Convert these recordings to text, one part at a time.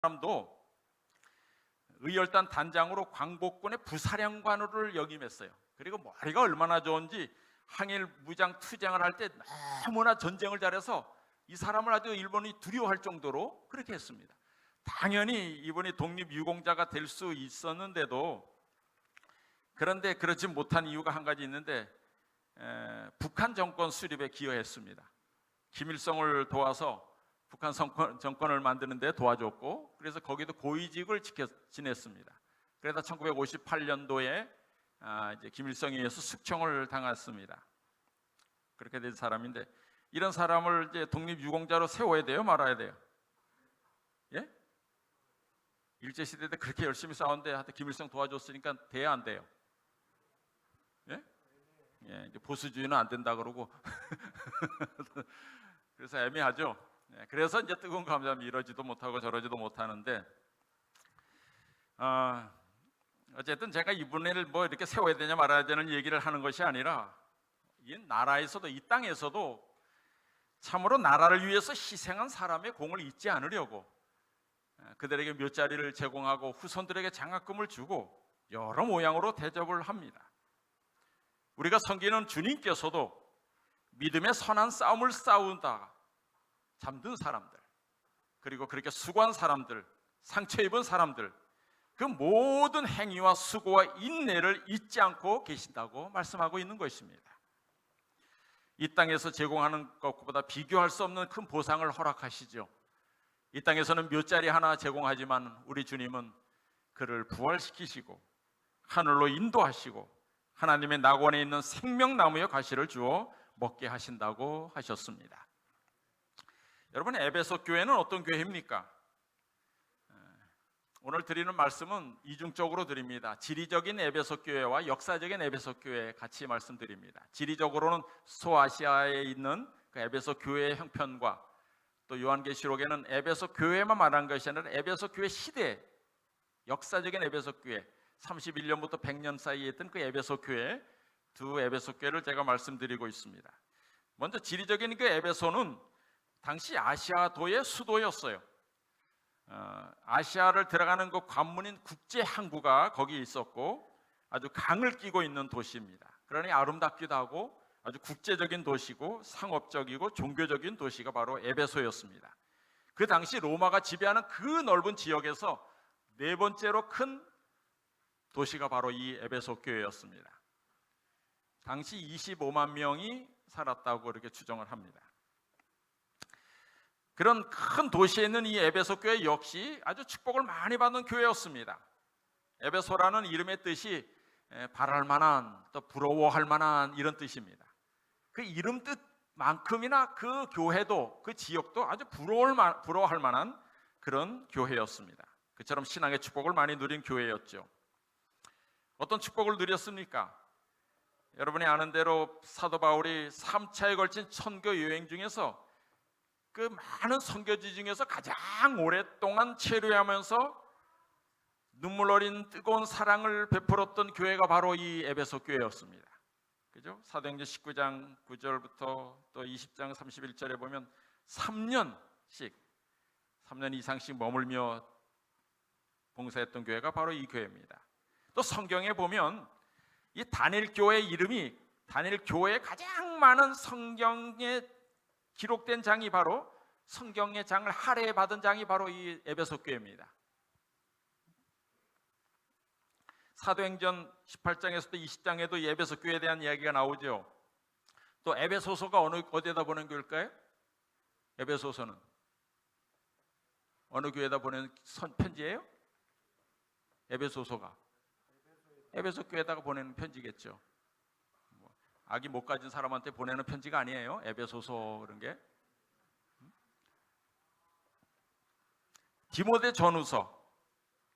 사람도 의열단 단장으로 광복군의 부사령관으로 역임했어요. 그리고 머리가 얼마나 좋은지 항일 무장 투쟁을 할 때 너무나 전쟁을 잘해서 이 사람을 아주 일본이 두려워할 정도로 그렇게 했습니다. 당연히 이분이 독립유공자가 될 수 있었는데도, 그런데 그렇지 못한 이유가 한 가지 있는데, 북한 정권 수립에 기여했습니다. 김일성을 도와서 북한 정권을 만드는 데 도와줬고, 그래서 거기도 고위직을 지냈습니다. 그래서 1958년도에 이제 김일성에 의해서 숙청을 당했습니다. 그렇게 된 사람인데, 이런 사람을 이제 독립유공자로 세워야 돼요, 말아야 돼요? 예? 일제시대 때 그렇게 열심히 싸웠는데 하여튼 김일성 도와줬으니까 돼야 안 돼요? 예? 예, 이제 보수주의는 안 된다 그러고 그래서 애매하죠. 예, 그래서 이제 뜨거운 감자면 이러지도 못하고 저러지도 못하는데, 어쨌든 제가 이분을 뭐 이렇게 세워야 되냐 말아야 되는 얘기를 하는 것이 아니라, 이 나라에서도, 이 땅에서도 참으로 나라를 위해서 희생한 사람의 공을 잊지 않으려고 그들에게 몇 자리를 제공하고 후손들에게 장학금을 주고 여러 모양으로 대접을 합니다. 우리가 섬기는 주님께서도 믿음의 선한 싸움을 싸운다 잠든 사람들, 그리고 그렇게 수고한 사람들, 상처 입은 사람들, 그 모든 행위와 수고와 인내를 잊지 않고 계신다고 말씀하고 있는 것입니다. 이 땅에서 제공하는 것보다 비교할 수 없는 큰 보상을 허락하시죠. 이 땅에서는 몇 자리 하나 제공하지만 우리 주님은 그를 부활시키시고 하늘로 인도하시고 하나님의 낙원에 있는 생명나무의 과실을 주어 먹게 하신다고 하셨습니다. 여러분, 에베소 교회는 어떤 교회입니까? 오늘 드리는 말씀은 이중적으로 드립니다. 지리적인 에베소 교회와 역사적인 에베소 교회 같이 말씀드립니다. 지리적으로는 소아시아에 있는 그 에베소 교회의 형편과, 또 요한계시록에는 에베소 교회만 말한 것이 아니라 에베소 교회 시대, 역사적인 에베소 교회, 31년부터 100년 사이에 있던 그 에베소 교회, 두 에베소 교회를 제가 말씀드리고 있습니다. 먼저 지리적인 그 에베소는 당시 아시아도의 수도였어요. 아시아를 들어가는 그 관문인 국제항구가 거기 있었고 아주 강을 끼고 있는 도시입니다. 그러니 아름답기도 하고 아주 국제적인 도시고 상업적이고 종교적인 도시가 바로 에베소였습니다. 그 당시 로마가 지배하는 그 넓은 지역에서 네 번째로 큰 도시가 바로 이 에베소 교회였습니다. 당시 25만 명이 살았다고 그렇게 추정을 합니다. 그런 큰 도시에 있는 이 에베소 교회 역시 아주 축복을 많이 받는 교회였습니다. 에베소라는 이름의 뜻이 바랄 만한, 또 부러워할 만한 이런 뜻입니다. 그 이름 뜻만큼이나 그 교회도, 그 지역도 아주 부러워할 만한 그런 교회였습니다. 그처럼 신앙의 축복을 많이 누린 교회였죠. 어떤 축복을 누렸습니까? 여러분이 아는 대로 사도 바울이 3차에 걸친 선교 여행 중에서 그 많은 선교지 중에서 가장 오랫동안 체류하면서 눈물 어린 뜨거운 사랑을 베풀었던 교회가 바로 이 에베소 교회였습니다. 그죠? 사도행전 19장 9절부터 또 20장 31절에 보면 3년 이상씩 머물며 봉사했던 교회가 바로 이 교회입니다. 또 성경에 보면 이 단일 교회 이름이, 단일 교회에 가장 많은 성경에 기록된 장이 바로, 성경의 장을 할애해 받은 장이 바로 이 에베소 교회입니다. 사도행전 18장에서도 20장에도 이 에베소 교회에 대한 이야기가 나오죠. 또 에베소서가 어디에다 보낸 교회일까요? 에베소서는 어느 교회에다 보낸 편지예요? 에베소서가 에베소 교회에다가 보내는 편지겠죠. 아기 못 가진 사람한테 보내는 편지가 아니에요, 에베소서 그런 게. 디모데 전후서,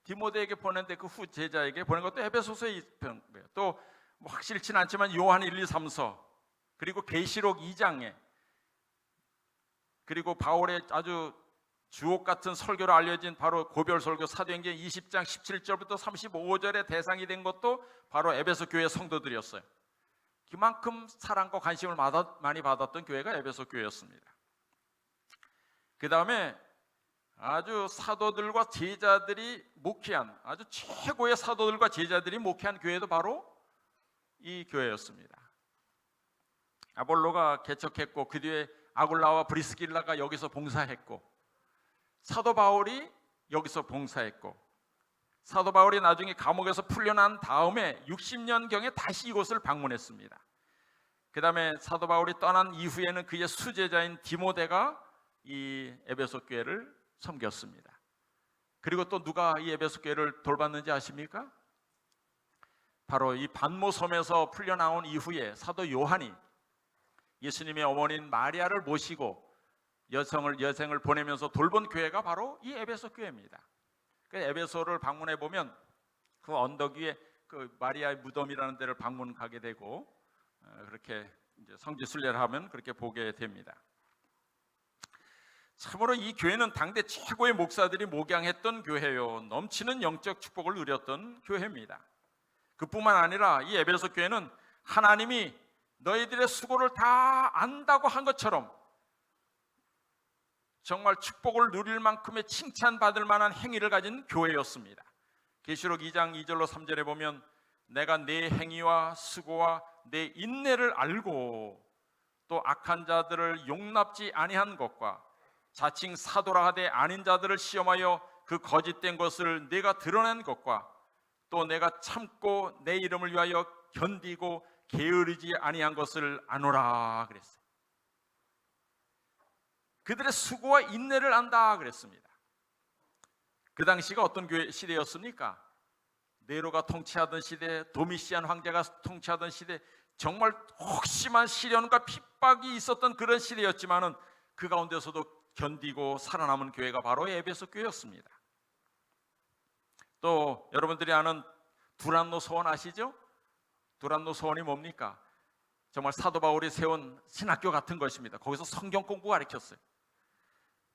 디모데에게 보낸데 그 후 제자에게 보낸 것도 에베소서에 있는 거예요. 또 확실치는 않지만 요한 1, 2, 3서, 그리고 계시록 2장에, 그리고 바울의 아주 주옥 같은 설교로 알려진 바로 고별설교 사도행전 20장 17절부터 35절에 대상이 된 것도 바로 에베소 교회 성도들이었어요. 그만큼 사랑과 관심을 많이 받았던 교회가 에베소 교회였습니다. 그 다음에 아주 사도들과 제자들이 목회한, 아주 최고의 사도들과 제자들이 목회한 교회도 바로 이 교회였습니다. 아볼로가 개척했고 그 뒤에 아굴라와 브리스길라가 여기서 봉사했고, 사도 바울이 여기서 봉사했고, 사도 바울이 나중에 감옥에서 풀려난 다음에 60년경에 다시 이곳을 방문했습니다. 그 다음에 사도 바울이 떠난 이후에는 그의 수제자인 디모데가 이 에베소 교회를 섬겼습니다. 그리고 또 누가 이 에베소 교회를 돌봤는지 아십니까? 바로 이 반모섬에서 풀려나온 이후에 사도 요한이 예수님의 어머니인 마리아를 모시고 여생을 보내면서 돌본 교회가 바로 이 에베소 교회입니다. 그 에베소를 방문해 보면 그 언덕 위에 그 마리아의 무덤이라는 데를 방문 가게 되고, 그렇게 이제 성지 순례를 하면 그렇게 보게 됩니다. 참으로 이 교회는 당대 최고의 목사들이 목양했던 교회요, 넘치는 영적 축복을 누렸던 교회입니다. 그뿐만 아니라 이 에베소 교회는 하나님이 너희들의 수고를 다 안다고 한 것처럼 정말 축복을 누릴 만큼의 칭찬받을 만한 행위를 가진 교회였습니다. 계시록 2장 2절로 3절에 보면 내가 내 행위와 수고와 내 인내를 알고 또 악한 자들을 용납지 아니한 것과 자칭 사도라 하되 아닌 자들을 시험하여 그 거짓된 것을 내가 드러낸 것과 또 내가 참고 내 이름을 위하여 견디고 게으르지 아니한 것을 아노라 그랬어요. 그들의 수고와 인내를 안다 그랬습니다. 그 당시가 어떤 교회 시대였습니까? 네로가 통치하던 시대, 도미시안 황제가 통치하던 시대, 정말 혹심한 시련과 핍박이 있었던 그런 시대였지만은 그 가운데서도 견디고 살아남은 교회가 바로 에베소 교회였습니다. 또 여러분들이 아는 두란노 서원 아시죠? 두란노 서원이 뭡니까? 정말 사도 바울이 세운 신학교 같은 것입니다. 거기서 성경 공부 가르쳤어요.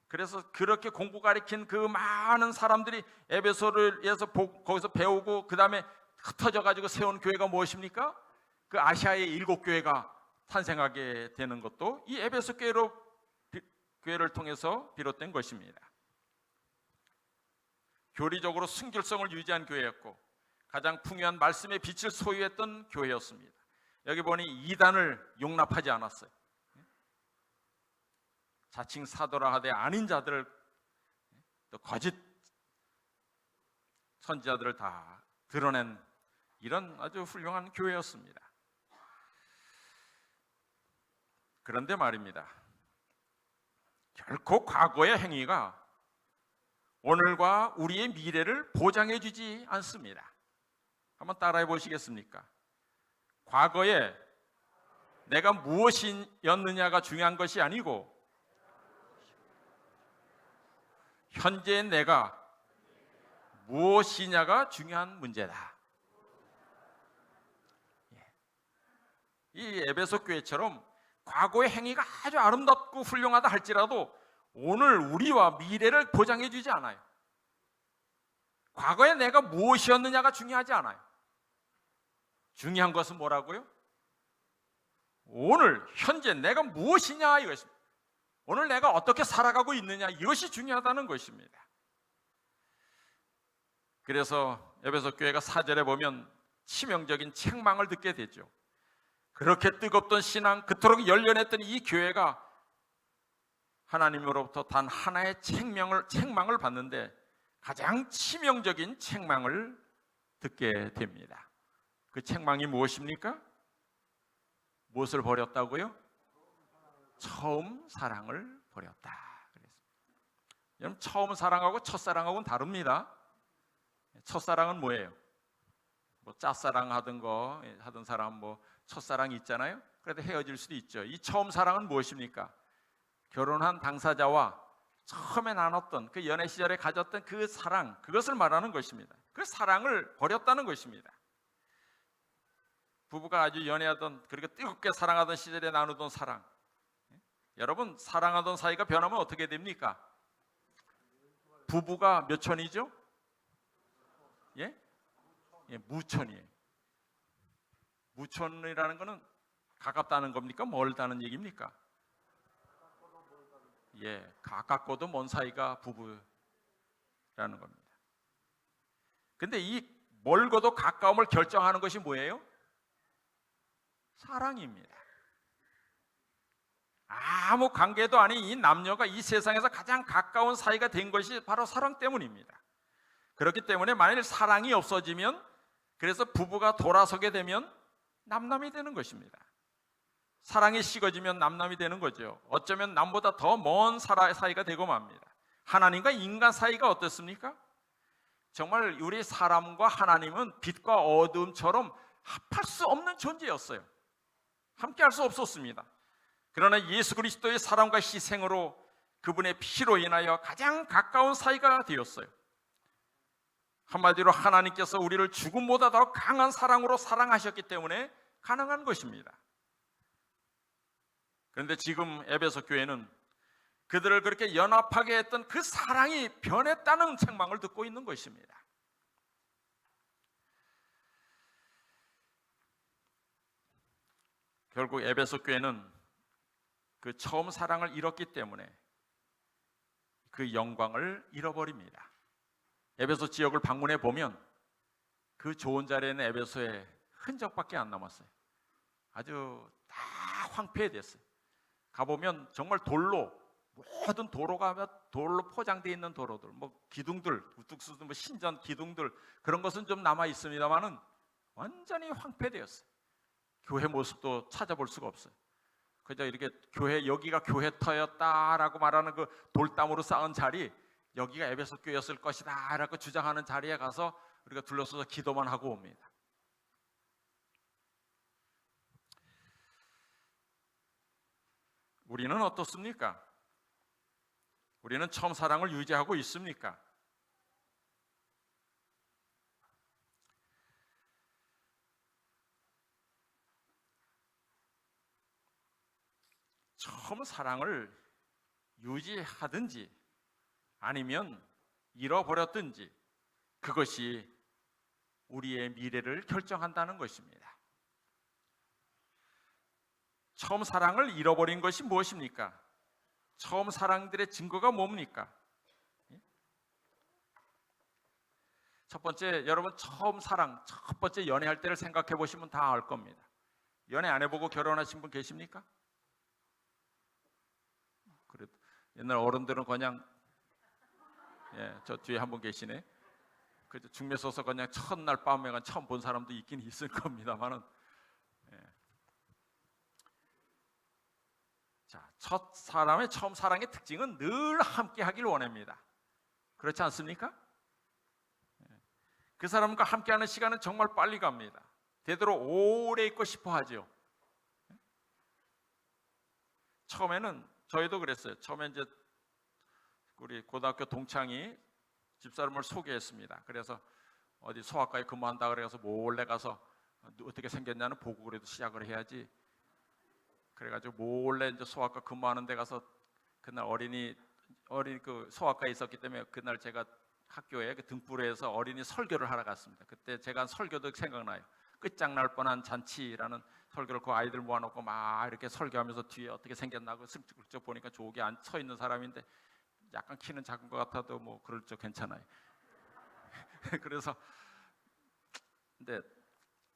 그래서 그렇게 공부 가르친 그 많은 사람들이 에베소에서 거기서 배우고 그 다음에 흩어져 가지고 세운 교회가 무엇입니까? 그 아시아의 7교회가 탄생하게 되는 것도 이 에베소 교회를 통해서 비롯된 것입니다. 교리적으로 순결성을 유지한 교회였고 가장 풍요한 말씀의 빛을 소유했던 교회였습니다. 여기 보니 이단을 용납하지 않았어요. 자칭 사도라 하되 아닌 자들을, 또 거짓 선지자들을 다 드러낸 이런 아주 훌륭한 교회였습니다. 그런데 말입니다, 결코 과거의 행위가 오늘과 우리의 미래를 보장해 주지 않습니다. 한번 따라해 보시겠습니까? 과거에 내가 무엇이었느냐가 중요한 것이 아니고 현재 내가 무엇이냐가 중요한 문제다. 이 에베소 교회처럼 과거의 행위가 아주 아름답고 훌륭하다 할지라도 오늘 우리와 미래를 보장해 주지 않아요. 과거에 내가 무엇이었느냐가 중요하지 않아요. 중요한 것은 뭐라고요? 오늘 현재 내가 무엇이냐 이것입니다. 오늘 내가 어떻게 살아가고 있느냐, 이것이 중요하다는 것입니다. 그래서 에베소 교회가 4절에 보면 치명적인 책망을 듣게 되죠. 그렇게 뜨겁던 신앙, 그토록 열렬했던 이 교회가 하나님으로부터 단 하나의 책망을 받는데 가장 치명적인 책망을 듣게 됩니다. 그 책망이 무엇입니까? 무엇을 버렸다고요? 처음 사랑을 버렸다. 여러분, 처음 사랑하고 첫사랑하고는 다릅니다. 첫사랑은 뭐예요? 뭐 짝사랑 하던 사람 뭐 첫사랑이 있잖아요. 그래도 헤어질 수도 있죠. 이 처음 사랑은 무엇입니까? 결혼한 당사자와 처음에 나눴던 그 연애 시절에 가졌던 그 사랑, 그것을 말하는 것입니다. 그 사랑을 버렸다는 것입니다. 부부가 아주 연애하던, 그리고 뜨겁게 사랑하던 시절에 나누던 사랑, 여러분, 사랑하던 사이가 변하면 어떻게 됩니까? 부부가 몇 천이죠? 예? 무천이에요. 무천이라는 것은 가깝다는 겁니까? 멀다는 얘기입니까? 예, 가깝고도 먼 사이가 부부 겁니다. 근데 이 멀고도 가까움을 결정하는 것이 뭐예요? 사랑입니다. 아무 관계도 아닌 이 남녀가 이 세상에서 가장 가까운 사이가 된 것이 바로 사랑 때문입니다. 그렇기 때문에 만일 사랑이 없어지면, 그래서 부부가 돌아서게 되면 남남이 되는 것입니다. 사랑이 식어지면 남남이 되는 거죠. 어쩌면 남보다 더 먼 사이가 되고 맙니다. 하나님과 인간 사이가 어떻습니까? 정말 우리 사람과 하나님은 빛과 어둠처럼 합할 수 없는 존재였어요. 함께 할 수 없었습니다. 그러나 예수 그리스도의 사랑과 희생으로, 그분의 피로 인하여 가장 가까운 사이가 되었어요. 한마디로 하나님께서 우리를 죽음보다 더 강한 사랑으로 사랑하셨기 때문에 가능한 것입니다. 그런데 지금 에베소 교회는 그들을 그렇게 연합하게 했던 그 사랑이 변했다는 책망을 듣고 있는 것입니다. 결국 에베소 교회는 그 처음 사랑을 잃었기 때문에 그 영광을 잃어버립니다. 에베소 지역을 방문해 보면 그 좋은 자리에는 에베소에 흔적밖에 안 남았어요. 아주 다 황폐됐어요. 가보면 정말 돌로, 모든 도로가 돌로 포장되어 있는 도로들, 뭐 기둥들, 우뚝 솟은 뭐 신전 기둥들, 그런 것은 좀 남아 있습니다만은 완전히 황폐되었어요. 교회 모습도 찾아볼 수가 없어요. 그저 이렇게 교회, 여기가 교회터였다라고 말하는 그 돌담으로 쌓은 자리, 여기가 에베소 교회였을 것이다 라고 주장하는 자리에 가서 우리가 둘러서서 기도만 하고 옵니다. 우리는 어떻습니까? 우리는 처음 사랑을 유지하고 있습니까? 처음 사랑을 유지하든지 아니면 잃어버렸든지 그것이 우리의 미래를 결정한다는 것입니다. 처음 사랑을 잃어버린 것이 무엇입니까? 처음 사랑들의 증거가 뭡니까? 첫 번째, 여러분 처음 사랑, 첫 번째 연애할 때를 생각해 보시면 다 알 겁니다. 연애 안 해보고 결혼하신 분 계십니까? 그래도 옛날 어른들은 그냥, 저 뒤에 한 분 계시네. 그 중매 서서 그냥 첫날 밤에 처음 본 사람도 있긴 있을 겁니다만은, 자, 첫 사람의 처음 사랑의 특징은 늘 함께 하길 원합니다. 그렇지 않습니까? 그 사람과 함께하는 시간은 정말 빨리 갑니다. 되도록 오래 있고 싶어 하죠. 처음에는 저희도 그랬어요. 처음에 이제 우리 고등학교 동창이 집사람을 소개했습니다. 그래서 어디 소아과에 근무한다 그래서 몰래 가서 어떻게 생겼냐는 보고 그래도 시작을 해야지. 그래가지고 몰래 이제 소아과 근무하는 데 가서, 그날 어린이 그 소아과에 있었기 때문에 그날 제가 학교에 그 등불에서 어린이 설교를 하러 갔습니다. 그때 제가 한 설교도 생각나요. 끝장날 뻔한 잔치라는 설교를 그 아이들 모아놓고 막 이렇게 설교하면서 뒤에 어떻게 생겼나고 슬쩍슬쩍 보니까 저기 서 있는 사람인데 약간 키는 작은 것 같아도 뭐 그럴 적 괜찮아요. 그래서 근데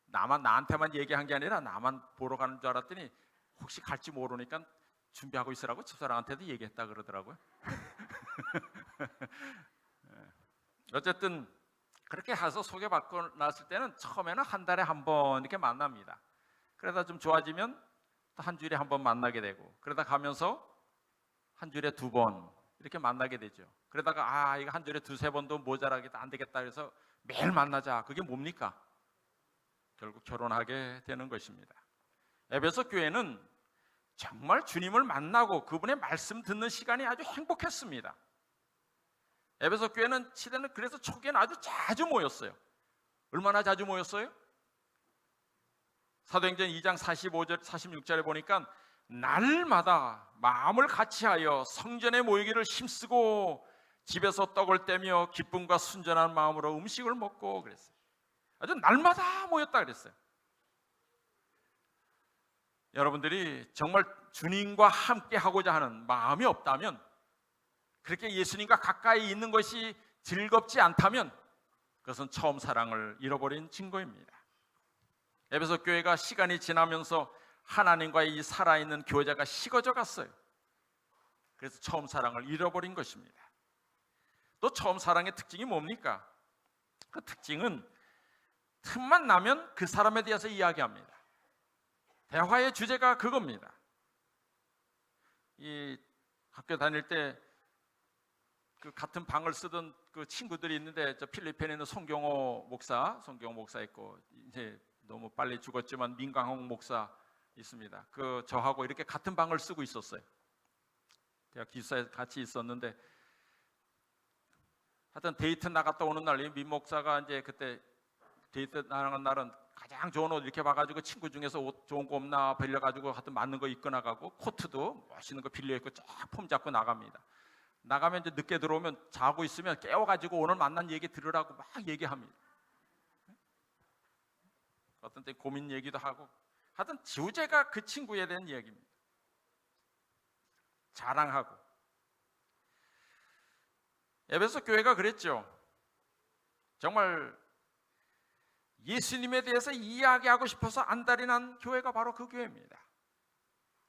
나한테만 얘기한 게 아니라 나만 보러 가는 줄 알았더니 혹시 갈지 모르니까 준비하고 있으라고 집사람한테도 얘기했다 그러더라고요. 어쨌든 그렇게 해서 소개받고 났을 때는 처음에는 한 달에 한 번 이렇게 만납니다. 그러다 좀 좋아지면 또 한 주일에 한 번 만나게 되고, 그러다 가면서 한 주일에 2번 이렇게 만나게 되죠. 그러다가 이거 한 주일에 2-3번도 모자라겠다, 안 되겠다 그래서 매일 만나자. 그게 뭡니까? 결국 결혼하게 되는 것입니다. 에베소 교회는 정말 주님을 만나고 그분의 말씀 듣는 시간이 아주 행복했습니다. 에베소 교회는 시대는 그래서 초기에는 아주 자주 모였어요. 얼마나 자주 모였어요? 사도행전 2장 45절 46절에 보니까 날마다 마음을 같이하여 성전에 모이기를 힘쓰고 집에서 떡을 떼며 기쁨과 순전한 마음으로 음식을 먹고 그랬어요. 아주 날마다 모였다 그랬어요. 여러분들이 정말 주님과 함께 하고자 하는 마음이 없다면, 그렇게 예수님과 가까이 있는 것이 즐겁지 않다면 그것은 처음 사랑을 잃어버린 증거입니다. 에베소 교회가 시간이 지나면서 하나님과의 이 살아있는 교제가 식어져 갔어요. 그래서 처음 사랑을 잃어버린 것입니다. 또 처음 사랑의 특징이 뭡니까? 그 특징은 틈만 나면 그 사람에 대해서 이야기합니다. 대화의 주제가 그겁니다. 이 학교 다닐 때 그 같은 방을 쓰던 그 친구들이 있는데, 저 필리핀에 있는 송경호 목사 있고, 이제 너무 빨리 죽었지만 민광홍 목사 있습니다. 그 저하고 이렇게 같은 방을 쓰고 있었어요. 대학 기숙사에 같이 있었는데, 하여튼 데이트 나갔다 오는 날, 민 목사가 이제 그때 데이트 나가는 날은 가장 좋은 옷 이렇게 봐가지고 친구 중에서 옷 좋은 거 없나 빌려가지고 하여튼 맞는 거 입고 나가고, 코트도 멋있는 거 빌려 입고 쫙 폼 잡고 나갑니다. 나가면 이제 늦게 들어오면 자고 있으면 깨워가지고 오늘 만난 얘기 들으라고 막 얘기합니다. 어떤 때 고민 얘기도 하고, 하여튼 주제가 그 친구에 대한 얘기입니다. 자랑하고. 에베소 교회가 그랬죠. 정말 예수님에 대해서 이야기하고 싶어서 안달이 난 교회가 바로 그 교회입니다.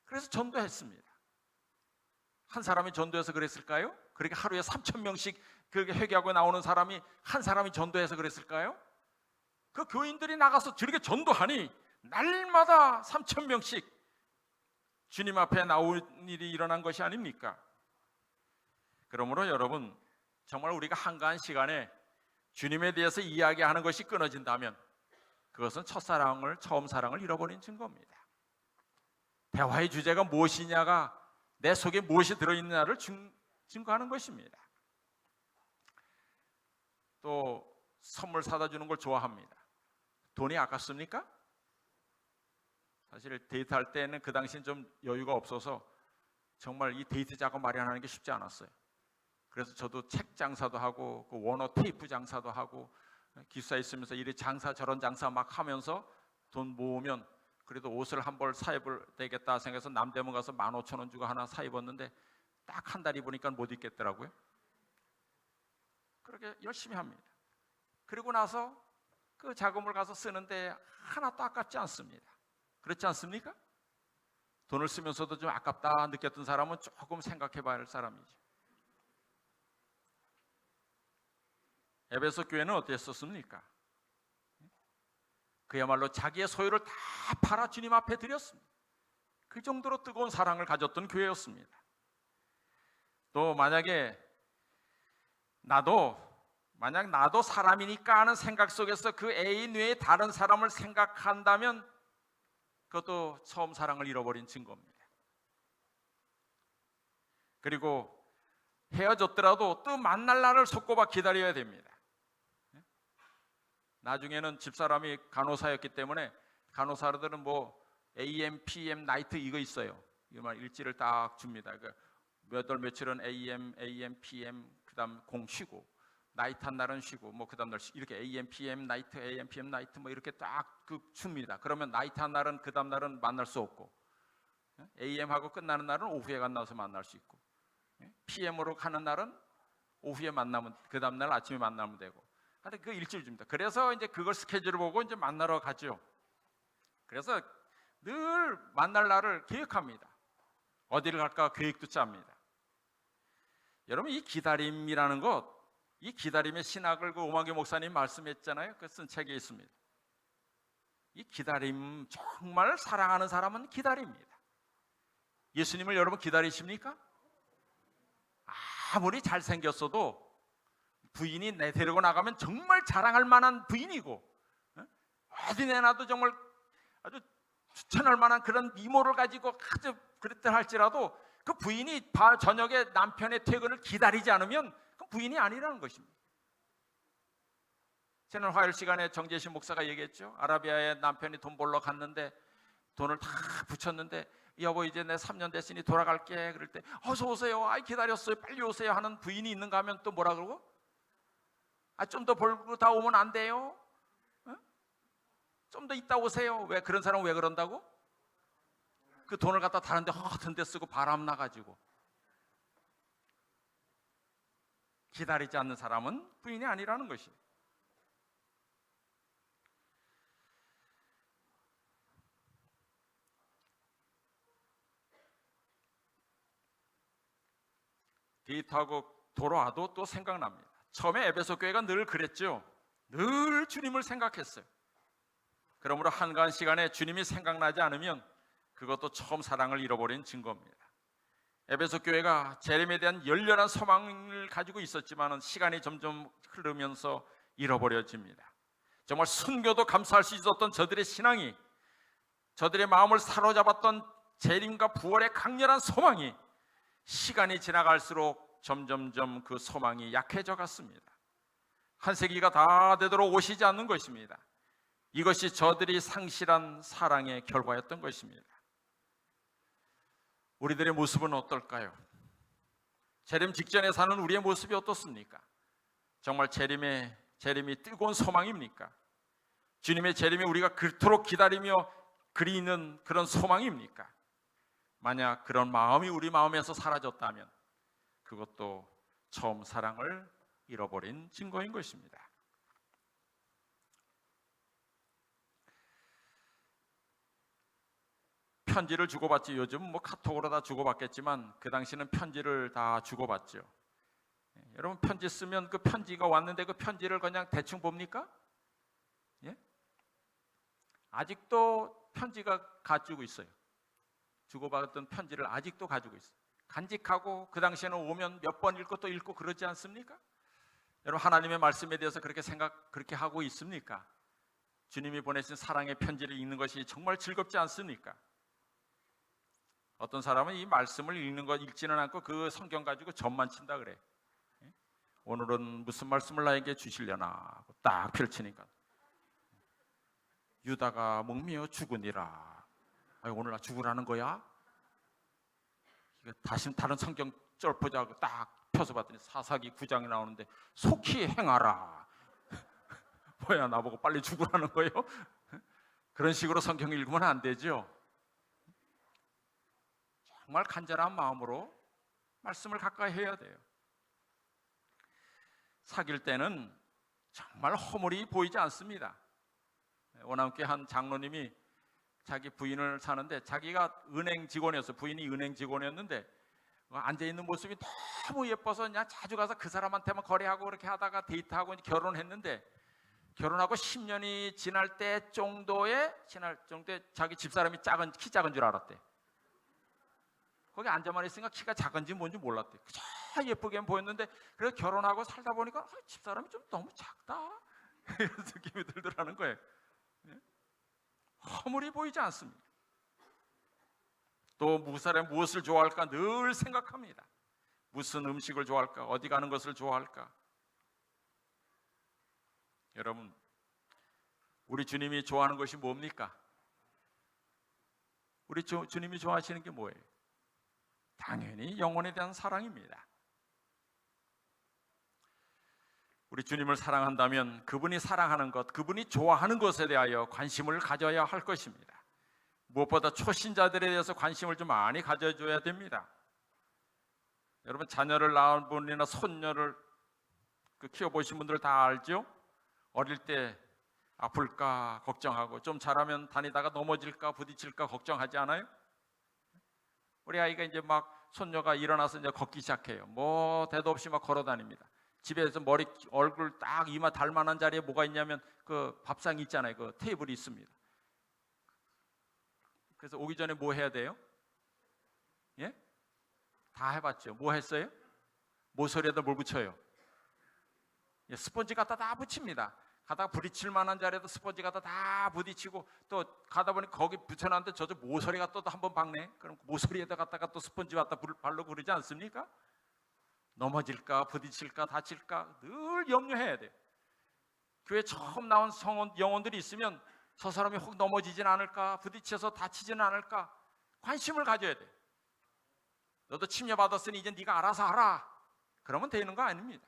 그래서 전도했습니다. 한 사람이 전도해서 그랬을까요? 그렇게 하루에 3,000명씩 그렇게 회개하고 나오는 사람이 한 사람이 전도해서 그랬을까요? 그 교인들이 나가서 저렇게 전도하니 날마다 3,000명씩 주님 앞에 나올 일이 일어난 것이 아닙니까? 그러므로 여러분, 정말 우리가 한가한 시간에 주님에 대해서 이야기하는 것이 끊어진다면 그것은 처음 사랑을 잃어버린 증거입니다. 대화의 주제가 무엇이냐가 내 속에 무엇이 들어있느냐를 증거하는 것입니다. 또 선물 사다 주는 걸 좋아합니다. 돈이 아깝습니까? 사실 데이트할 때는 그 당시엔 좀 여유가 없어서 정말 이 데이트 작업 마련하는 게 쉽지 않았어요. 그래서 저도 책 장사도 하고 그 원어 테이프 장사도 하고 기숙사에 있으면서 이리 장사 저런 장사 막 하면서 돈 모으면 그래도 옷을 한 벌 사 입을 되겠다 생각해서 남대문 가서 15,000원 주고 하나 사 입었는데 딱 한 달 입으니까 못 입겠더라고요. 그렇게 열심히 합니다. 그리고 나서 그 자금을 가서 쓰는데 하나도 아깝지 않습니다. 그렇지 않습니까? 돈을 쓰면서도 좀 아깝다 느꼈던 사람은 조금 생각해 봐야 할 사람이죠. 에베소 교회는 어땠었습니까? 그야말로 자기의 소유를 다 팔아 주님 앞에 드렸습니다. 그 정도로 뜨거운 사랑을 가졌던 교회였습니다. 또 만약 나도 사람이니까 하는 생각 속에서 그 애인 외에 다른 사람을 생각한다면 그것도 처음 사랑을 잃어버린 증거입니다. 그리고 헤어졌더라도 또 만날 날을 손꼽아 기다려야 됩니다. 나중에는 집사람이 간호사였기 때문에 간호사들은 뭐 AM, PM, 나이트 이거 있어요. 이말 일지를 딱 줍니다. 몇 월 며칠은 AM, PM, 그다음 공 쉬고, 나이트 한 날은 쉬고, 뭐 그다음 날 이렇게 AM, PM, 나이트 뭐 이렇게 딱 줍니다. 그러면 나이트 한 날은 그다음 날은 만날 수 없고, AM하고 끝나는 날은 오후에 만나서 만날 수 있고, PM으로 가는 날은 오후에 만나면 그다음 날 아침에 만나면 되고. 하여튼 그 일주일 줍니다. 그래서 이제 그걸 스케줄을 보고 이제 만나러 가죠. 그래서 늘 만날 날을 계획합니다. 어디를 갈까 계획도 짭니다. 여러분, 이 기다림이라는 것, 이 기다림의 신학을 그 오만기 목사님 말씀했잖아요. 그 쓴 책에 있습니다. 이 기다림, 정말 사랑하는 사람은 기다립니다. 예수님을 여러분 기다리십니까? 아무리 잘생겼어도 부인이 내 데리고 나가면 정말 자랑할 만한 부인이고, 어디 내놔도 정말 아주 추천할 만한 그런 미모를 가지고 아주 그랬다 할지라도 그 부인이 저녁에 남편의 퇴근을 기다리지 않으면 그 부인이 아니라는 것입니다. 지난 화요일 시간에 정재신 목사가 얘기했죠. 아라비아에 남편이 돈 벌러 갔는데 돈을 다 붙였는데, 여보 이제 내 3년 됐으니 돌아갈게. 그럴 때 어서 오세요. 아이 기다렸어요. 빨리 오세요 하는 부인이 있는가 하면 또 뭐라 그러고? 좀 더 벌고 다 오면 안 돼요? 좀 더 있다 오세요. 왜 그런 사람은 왜 그런다고? 그 돈을 갖다 다른 데 허튼 데 쓰고 바람 나가지고. 기다리지 않는 사람은 부인이 아니라는 것이에요. 데이트하고 돌아와도 또 생각납니다. 처음에 에베소 교회가 늘 그랬죠. 늘 주님을 생각했어요. 그러므로 한가한 시간에 주님이 생각나지 않으면 그것도 처음 사랑을 잃어버린 증거입니다. 에베소 교회가 재림에 대한 열렬한 소망을 가지고 있었지만 시간이 점점 흐르면서 잃어버려집니다. 정말 순교도 감사할 수 있었던 저들의 신앙이, 저들의 마음을 사로잡았던 재림과 부활의 강렬한 소망이 시간이 지나갈수록 점점점 그 소망이 약해져 갔습니다. 한 세기가 다 되도록 오시지 않는 것입니다. 이것이 저들이 상실한 사랑의 결과였던 것입니다. 우리들의 모습은 어떨까요? 재림 직전에 사는 우리의 모습이 어떻습니까? 정말 재림이 뜨거운 소망입니까? 주님의 재림이 우리가 그토록 기다리며 그리는 그런 소망입니까? 만약 그런 마음이 우리 마음에서 사라졌다면 그것도 처음 사랑을 잃어버린 증거인 것입니다. 편지를 주고받지. 요즘 뭐 카톡으로 다 주고받겠지만 그 당시는 편지를 다 주고받죠. 여러분, 편지 쓰면 그 편지가 왔는데 그 편지를 그냥 대충 봅니까? 예? 아직도 편지가 가지고 있어요. 주고받았던 편지를 아직도 가지고 있어요. 간직하고 그 당시에는 오면 몇 번 읽고 또 읽고 그러지 않습니까? 여러분, 하나님의 말씀에 대해서 그렇게 하고 있습니까? 주님이 보내신 사랑의 편지를 읽는 것이 정말 즐겁지 않습니까? 어떤 사람은 이 말씀을 읽지는 않고 그 성경 가지고 점만 친다 그래. 오늘은 무슨 말씀을 나에게 주시려나 하고 딱 펼치니까 유다가 목매어 죽으니라. 오늘 나 죽으라는 거야? 다시 다른 성경 쩔보자고 딱 펴서 봤더니 사사기 9장에 나오는데 속히 행하라. 뭐야, 나보고 빨리 죽으라는 거예요? 그런 식으로 성경 읽으면 안 되죠. 정말 간절한 마음으로 말씀을 가까이 해야 돼요. 사귈 때는 정말 허물이 보이지 않습니다. 원암교회 한 장로님이 자기 부인을 사는데, 자기가 은행 직원이었어요. 부인이 은행 직원이었는데 앉아있는 모습이 너무 예뻐서 그냥 자주 가서 그 사람한테만 거래하고 그렇게 하다가 데이트하고 결혼했는데, 결혼하고 10년이 지날 때 정도에 자기 집사람이 키 작은 줄 알았대. 거기 앉아만 있으니까 키가 작은지 뭔지 몰랐대. 그저 예쁘게 보였는데, 그래서 결혼하고 살다 보니까 집사람이 좀 너무 작다 이런 느낌이 들더라는 거예요. 허물이 보이지 않습니다. 또 무엇을 좋아할까 늘 생각합니다. 무슨 음식을 좋아할까, 어디 가는 것을 좋아할까. 여러분, 우리 주님이 좋아하는 것이 뭡니까? 우리 주님이 좋아하시는 게 뭐예요? 당연히 영혼에 대한 사랑입니다. 우리 주님을 사랑한다면 그분이 사랑하는 것, 그분이 좋아하는 것에 대하여 관심을 가져야 할 것입니다. 무엇보다 초신자들에 대해서 관심을 좀 많이 가져줘야 됩니다. 여러분, 자녀를 낳은 분이나 손녀를 키워보신 분들 다 알죠? 어릴 때 아플까 걱정하고, 좀 자라면 다니다가 넘어질까 부딪힐까 걱정하지 않아요? 우리 아이가 이제 막 손녀가 일어나서 이제 걷기 시작해요. 뭐 대도 없이 막 걸어 다닙니다. 집에서 얼굴 딱 이마 달 만한 자리에 뭐가 있냐면 그 밥상이 있잖아요. 그 테이블이 있습니다. 그래서 오기 전에 뭐 해야 돼요? 예? 다 해봤죠. 뭐 했어요? 모서리에다 뭘 붙여요? 예, 스펀지 갖다 다 붙입니다. 가다가 부딪힐 만한 자리에도 스펀지 갖다 다 부딪히고, 또 가다 보니 거기 붙여놨는데 저쪽 모서리가 또 한 번 박네. 그럼 모서리에다 갖다가 또 스펀지 갖다 바르고 그러지 않습니까? 넘어질까 부딪힐까 다칠까 늘 염려해야 돼요. 교회 처음 나온 영혼들이 있으면 저 사람이 혹 넘어지진 않을까, 부딪혀서 다치진 않을까 관심을 가져야 돼. 너도 침례받았으니 이제 네가 알아서 하라. 그러면 되는 거 아닙니다.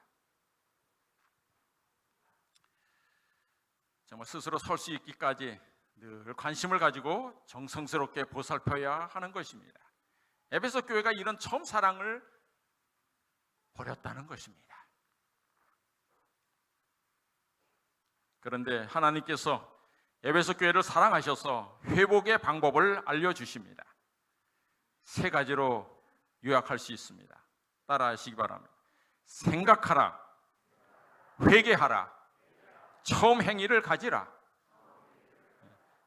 정말 스스로 설 수 있기까지 늘 관심을 가지고 정성스럽게 보살펴야 하는 것입니다. 에베소 교회가 이런 처음 사랑을 버렸다는 것입니다. 그런데 하나님께서 에베소 교회를 사랑하셔서 회복의 방법을 알려주십니다. 세 가지로 요약할 수 있습니다. 따라하시기 바랍니다. 생각하라, 회개하라, 처음 행위를 가지라.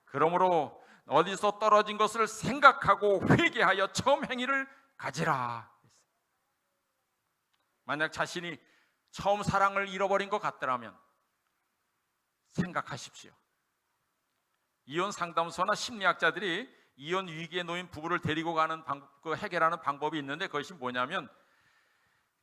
그러므로 어디서 떨어진 것을 생각하고 회개하여 처음 행위를 가지라. 만약 자신이 처음 사랑을 잃어버린 것 같더라면 생각하십시오. 이혼 상담소나 심리학자들이 이혼 위기에 놓인 부부를 데리고 가는 해결하는 방법이 있는데, 그것이 뭐냐면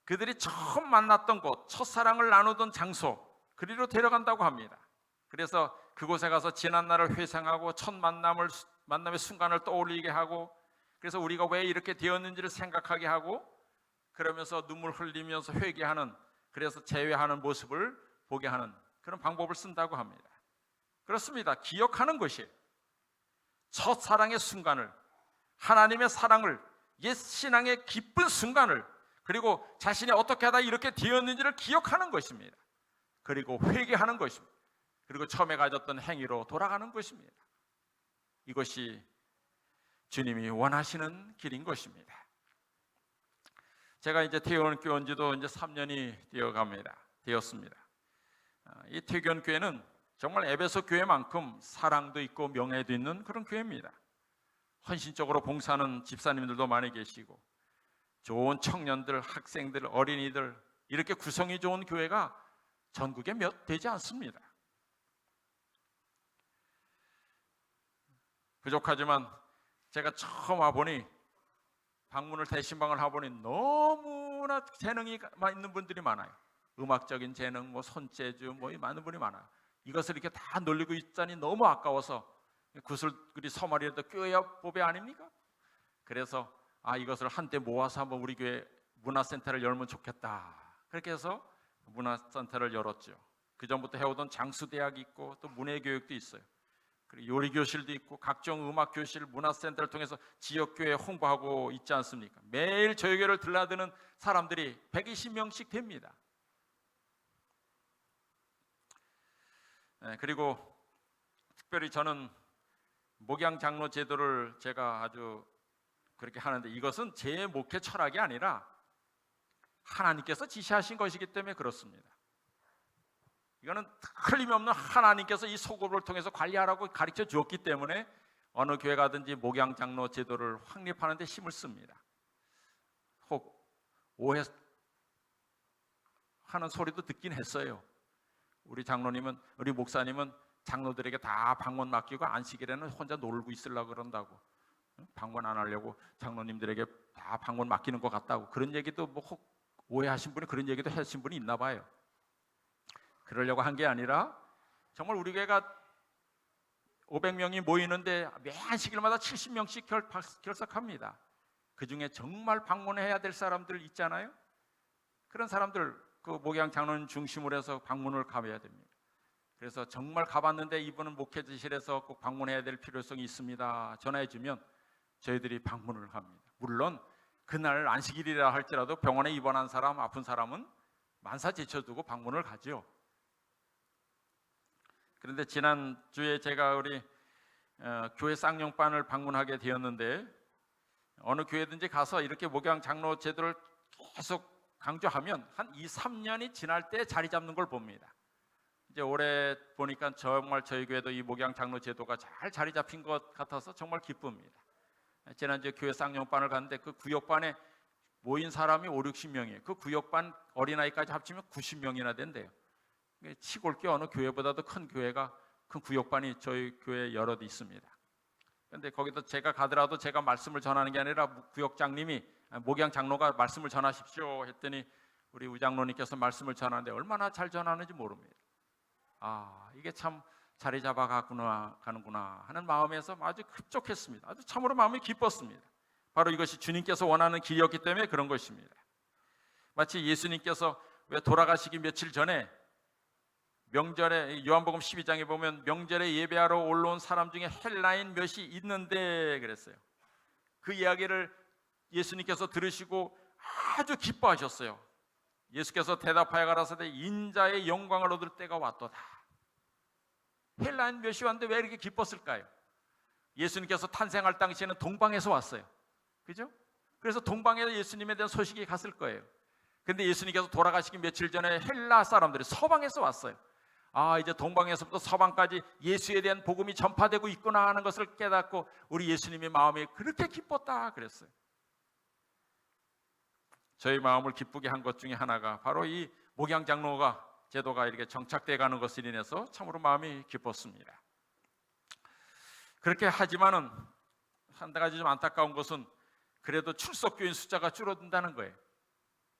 그들이 처음 만났던 곳, 첫사랑을 나누던 장소, 그리로 데려간다고 합니다. 그래서 그곳에 가서 지난 날을 회상하고 첫 만남의 순간을 떠올리게 하고, 그래서 우리가 왜 이렇게 되었는지를 생각하게 하고, 그러면서 눈물 흘리면서 회개하는, 그래서 재회하는 모습을 보게 하는 그런 방법을 쓴다고 합니다. 그렇습니다. 기억하는 것이 첫사랑의 순간을, 하나님의 사랑을, 옛 신앙의 기쁜 순간을, 그리고 자신이 어떻게 하다 이렇게 되었는지를 기억하는 것입니다. 그리고 회개하는 것입니다. 그리고 처음에 가졌던 행위로 돌아가는 것입니다. 이것이 주님이 원하시는 길인 것입니다. 제가 이제 태교교회 온 지도 이제 3년이 되었습니다. 이 태교교회는 정말 에베소 교회만큼 사랑도 있고 명예도 있는 그런 교회입니다. 헌신적으로 봉사하는 집사님들도 많이 계시고, 좋은 청년들, 학생들, 어린이들, 이렇게 구성이 좋은 교회가 전국에 몇 되지 않습니다. 부족하지만 제가 처음 와보니, 방문을 대신방을 해보니 너무나 재능이 있는 분들이 많아요. 음악적인 재능, 손재주, 많은 분이 많아요. 이것을 이렇게 다 놀리고 있자니 너무 아까워서 구슬그리 서말이라도 껴야 법이 아닙니까? 그래서 이것을 한때 모아서 한번 우리 교회 문화센터를 열면 좋겠다. 그렇게 해서 문화센터를 열었죠. 그 전부터 해오던 장수대학이 있고, 또 문예교육도 있어요. 그리고 요리교실도 있고, 각종 음악교실, 문화센터를 통해서 지역교회 홍보하고 있지 않습니까? 매일 저희 교회를 들락드는 사람들이 120명씩 됩니다. 그리고 특별히 저는 목양 장로 제도를 제가 아주 그렇게 하는데, 이것은 제 목회 철학이 아니라 하나님께서 지시하신 것이기 때문에 그렇습니다. 이거는 틀림없는 하나님께서 이 소급을 통해서 관리하라고 가르쳐 주었기 때문에 어느 교회 가든지 목양 장로 제도를 확립하는 데 힘을 씁니다. 혹 오해하는 소리도 듣긴 했어요. 우리 목사님은 장로들에게 다 방문 맡기고 안식일에는 혼자 놀고 있으려고 그런다고, 방문 안 하려고 장로님들에게 다 방문 맡기는 것 같다고, 그런 얘기도 혹 오해하신 분이 그런 얘기도 하신 분이 있나 봐요. 그러려고 한 게 아니라, 정말 우리 교회가 500명이 모이는데 매 안식일마다 70명씩 결석합니다. 그 중에 정말 방문해야 될 사람들 있잖아요. 그런 사람들 그 목양 장로님 중심으로 해서 방문을 가봐야 됩니다. 그래서 정말 가봤는데 이분은 목회지실에서 꼭 방문해야 될 필요성이 있습니다, 전화해 주면 저희들이 방문을 합니다. 물론 그날 안식일이라 할지라도 병원에 입원한 사람, 아픈 사람은 만사 제쳐두고 방문을 가죠. 그런데 지난주에 제가 우리 교회 쌍용반을 방문하게 되었는데, 어느 교회든지 가서 이렇게 목양 장로 제도를 계속 강조하면 한 2-3년이 지날 때 자리 잡는 걸 봅니다. 이제 올해 보니까 정말 저희 교회도 이 목양 장로 제도가 잘 자리 잡힌 것 같아서 정말 기쁩니다. 지난주에 교회 쌍용반을 갔는데 그 구역반에 모인 사람이 5-60명이에요. 그 구역반 어린아이까지 합치면 90명이나 된대요. 시골 교 어느 교회보다도 큰 구역반이 저희 교회에 여럿 있습니다. 그런데 거기도 제가 가더라도 제가 말씀을 전하는 게 아니라 구역장님이, 목양 장로가 말씀을 전하십시오 했더니 우리 우장로님께서 말씀을 전하는데 얼마나 잘 전하는지 모릅니다. 이게 참 자리 잡아가는구나 하는 마음에서 아주 흡족했습니다. 아주 참으로 마음이 기뻤습니다. 바로 이것이 주님께서 원하는 길이었기 때문에 그런 것입니다. 마치 예수님께서 왜 돌아가시기 며칠 전에 명절에, 요한복음 12장에 보면 명절에 예배하러 올라온 사람 중에 헬라인 몇이 있는데 그랬어요. 그 이야기를 예수님께서 들으시고 아주 기뻐하셨어요. 예수께서 대답하여 가라사대 인자의 영광을 얻을 때가 왔도다. 헬라인 몇이 왔는데 왜 이렇게 기뻤을까요? 예수님께서 탄생할 당시에는 동방에서 왔어요. 그죠? 그래서 동방에 예수님에 대한 소식이 갔을 거예요. 근데 예수님께서 돌아가시기 며칠 전에 헬라 사람들이 서방에서 왔어요. 아, 이제 동방에서부터 서방까지 예수에 대한 복음이 전파되고 있구나 하는 것을 깨닫고 우리 예수님의 마음이 그렇게 기뻤다 그랬어요. 저희 마음을 기쁘게 한 것 중에 하나가 바로 이 목양장로가 제도가 이렇게 정착돼 가는 것으로 인해서 참으로 마음이 기뻤습니다. 그렇게 하지만은 한 가지 좀 안타까운 것은 그래도 출석교인 숫자가 줄어든다는 거예요.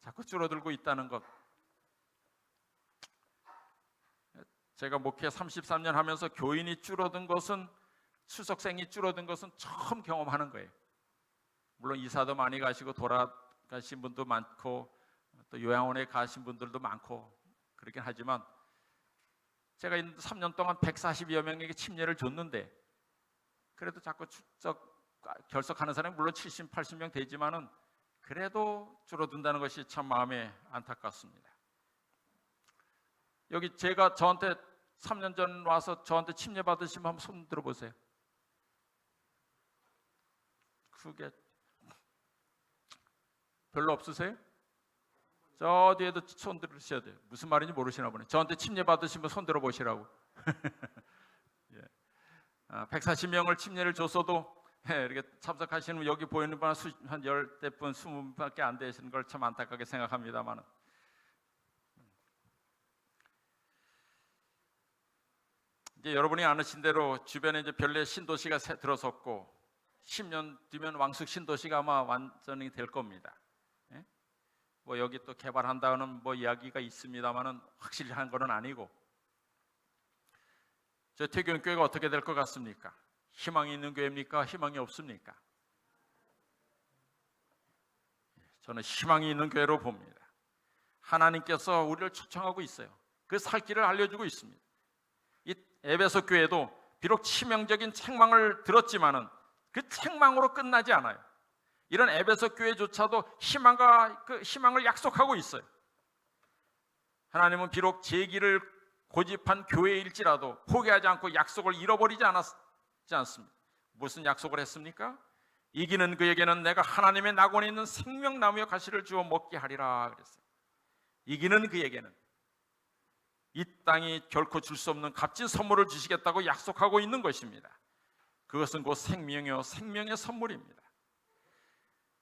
자꾸 줄어들고 있다는 것. 제가 목회 33년 하면서 교인이 줄어든 것은, 출석생이 줄어든 것은 처음 경험하는 거예요. 물론 이사도 많이 가시고 돌아가신 분도 많고 또 요양원에 가신 분들도 많고 그렇긴 하지만 제가 3년 동안 140여 명에게 침례를 줬는데 그래도 자꾸 결석하는 사람이 물론 70, 80명 되지만은 그래도 줄어든다는 것이 참 마음에 안타깝습니다. 여기 제가 저한테 3년 전 와서 저한테 침례 받으신 분 한번 손 들어보세요. 그게 별로 없으세요? 저 뒤에도 손 들으셔야 돼요. 무슨 말인지 모르시나 보네. 저한테 침례 받으신 분 손 들어보시라고. 예. 140명을 침례를 줬어도 이렇게 참석하시는 분, 여기 보이는 분 한 10대분, 20분밖에 안 되시는 걸 참 안타깝게 생각합니다만, 이제 여러분이 아시는 대로 주변에 이제 별내 신도시가 들어섰고 10년 뒤면 왕숙 신도시가 아마 완전히 될 겁니다. 예? 뭐 여기 또 개발한다는 뭐 이야기가 있습니다만은 확실한 거는 아니고, 저 태교인교회가 어떻게 될 것 같습니까? 희망이 있는 교회입니까? 희망이 없습니까? 저는 희망이 있는 교회로 봅니다. 하나님께서 우리를 초청하고 있어요. 그 살 길을 알려주고 있습니다. 이 에베소 교회도 비록 치명적인 책망을 들었지만은 그 책망으로 끝나지 않아요. 이런 에베소 교회조차도 희망을 약속하고 있어요. 하나님은 비록 제기를 고집한 교회일지라도 포기하지 않고 약속을 잃어버리지 않습니다. 무슨 약속을 했습니까? 이기는 그에게는 내가 하나님의 낙원에 있는 생명나무의 가시를 주어 먹게 하리라 그랬어요. 이기는 그에게는 이 땅이 결코 줄 수 없는 값진 선물을 주시겠다고 약속하고 있는 것입니다. 그것은 곧 생명이요 생명의 선물입니다.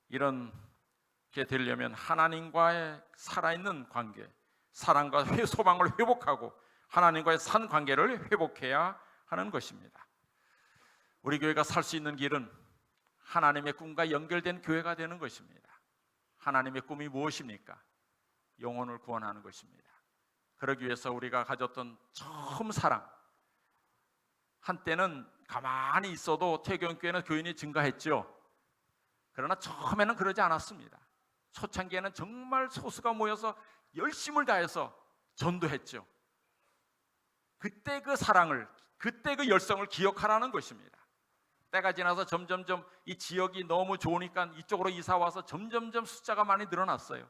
이렇게 되려면 하나님과의 살아있는 관계, 사랑과 소망을 회복하고 하나님과의 산 관계를 회복해야 하는 것입니다. 우리 교회가 살 수 있는 길은 하나님의 꿈과 연결된 교회가 되는 것입니다. 하나님의 꿈이 무엇입니까? 영혼을 구원하는 것입니다. 그러기 위해서 우리가 가졌던 처음 사랑, 한때는 가만히 있어도 태교인교회는 교인이 증가했죠. 그러나 처음에는 그러지 않았습니다. 초창기에는 정말 소수가 모여서 열심을 다해서 전도했죠. 그때 그 사랑을, 그때 그 열성을 기억하라는 것입니다. 때가 지나서 점점점 이 지역이 너무 좋으니까 이쪽으로 이사 와서 점점점 숫자가 많이 늘어났어요.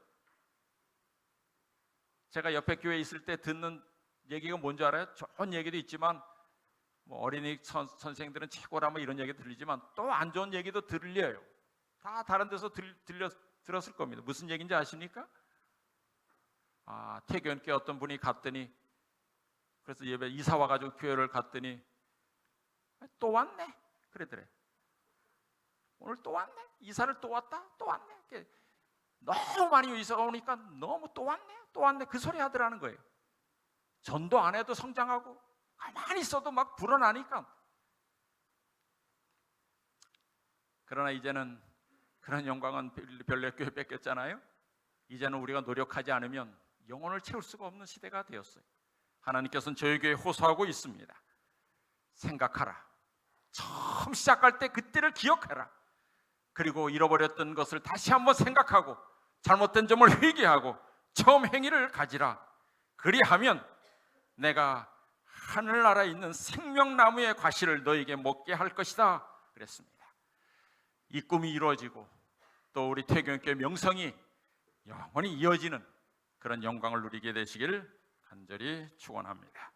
제가 옆에 교회에 있을 때 듣는 얘기가 뭔지 알아요? 좋은 얘기도 있지만 뭐 어린이 선생들은 최고라 뭐 이런 얘기 들리지만 또 안 좋은 얘기도 들려요. 다 다른 데서 들었을 겁니다. 무슨 얘기인지 아십니까? 태교인교회 어떤 분이 갔더니, 그래서 예배 이사 와가지고 교회를 갔더니 또 왔네 그러더래. 오늘 또 왔네, 이사를 또 왔다, 또 왔네. 너무 많이 이사가 오니까 너무 또 왔네 그 소리 하더라는 거예요. 전도 안 해도 성장하고 가만히 있어도 막 불어나니까. 그러나 이제는 그런 영광은 별내교회 뺏겼잖아요. 이제는 우리가 노력하지 않으면 영혼을 채울 수가 없는 시대가 되었어요. 하나님께서는 저희 교회에 호소하고 있습니다. 생각하라. 처음 시작할 때 그때를 기억해라. 그리고 잃어버렸던 것을 다시 한번 생각하고 잘못된 점을 회개하고 처음 행위를 가지라. 그리하면 내가 하늘나라에 있는 생명나무의 과실을 너에게 먹게 할 것이다 그랬습니다. 이 꿈이 이루어지고 또 우리 태교인교회 명성이 영원히 이어지는 그런 영광을 누리게 되시길 간절히 축원합니다.